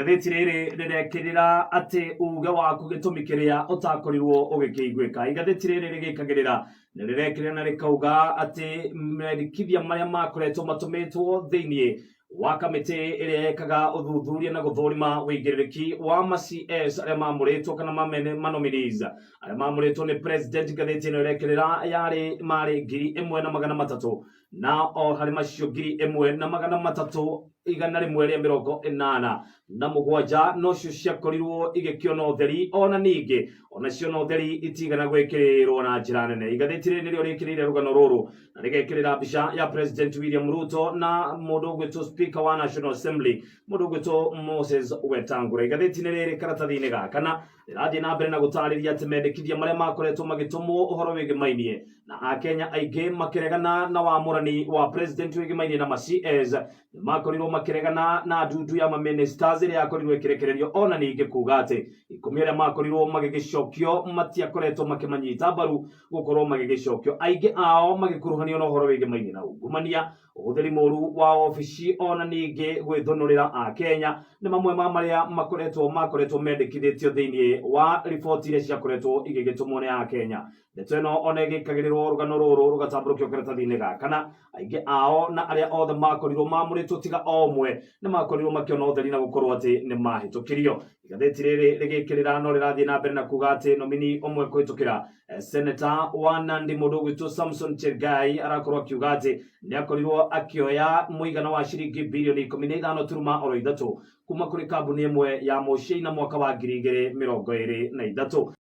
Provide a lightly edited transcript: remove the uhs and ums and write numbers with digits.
igathĩti rĩrĩ rĩrekĩrĩra atĩ uge waku gĩtũmi kĩrĩa ũtakorirwo ũgĩkĩiguĩka. Igathĩti rĩrĩ rĩgĩkagĩrĩra nĩ rĩrekĩrĩra na rĩkauga atĩ mendikithia marĩa makoretwo matũmĩtwo thĩinĩ wa kamĩtĩ ĩrĩa yekaga ũthuthuria na gũthũrima wĩigĩrĩrĩki wa ma-CS arĩa mamũrĩtwo kana ma-nominees arĩa mamũrĩtwo nĩ president. Ngathĩti ĩno ĩrekĩrĩra marĩ 1,300 na o harĩ macio 1,300 187 nocio ciakorirwo igĩkĩona ũtheri, ona ningĩ onacio no ũtheri itigana gwĩkĩrĩrwo na njĩra nene. Igathĩti rĩrĩ nĩrĩo rĩkĩrĩire rũgano rũrũ na rĩgekĩrĩra mbica ya President William Ruto na mũndũ ũgwĩtwo Speaker wa National Assembly mũndũ ũgwĩtwo Moses Wetangula. Igathĩti nĩ rĩrĩ karatathi-inĩ gaka na rĩrathiĩ na mbere na gũtarĩria atĩ mendekithia marĩa makoretwo magĩtũmwo ũhoro wĩgĩmainie na Akenya aingĩ makĩregana na wamũrani wa president wĩgĩmainie na ma-CS makorirwo makĩregana na ndundu ya ma-ministers ĩrĩa yakorirwo ĩkĩrekererio, ona ningĩ kuga atĩ ikũmi arĩa makorirwo magĩgĩcokio matiakoretwo makĩmanyita mbaru gũkorwo magĩgĩcokio, aingĩ ao magĩkuruhanio na ũhoro wĩgĩmainie na ungumania, ũhũthĩri mũru wa obici, ona ningĩ gwĩthũnũrĩra Akenya nĩ mamwe ma marĩa makoretwo mendekithĩtio thĩinĩ wa riboti iria ciakoretwo igĩgĩtũmwo nĩ Akenya. Ndeto ĩno ona ĩgĩkagĩrĩrwo rũgano rũrũ rũgatambũrũkio karatathi-inĩ gaka na aingĩ ao na arĩa othe makorirwo mamũrĩtwo tiga o ũmwe nĩ makorirwo makĩona ũtheri na gũkorwo atĩ nĩ mahĩtũkĩrio. Igathĩti rĩrĩ rĩgĩkĩrĩra no rĩrathiĩ na mbere na kuga atĩ nomini ũmwe kũhĩtũkĩra Senator wa Nandi mũndũ ũgwĩtwo Samson Chergai arakorwo akiuga atĩ nĩ akorirwo akĩoya mũigana wa ciringi birioni 15.3 kuma kũrĩ kambuni ĩmwe ya Mũchina mwaka wa 2023.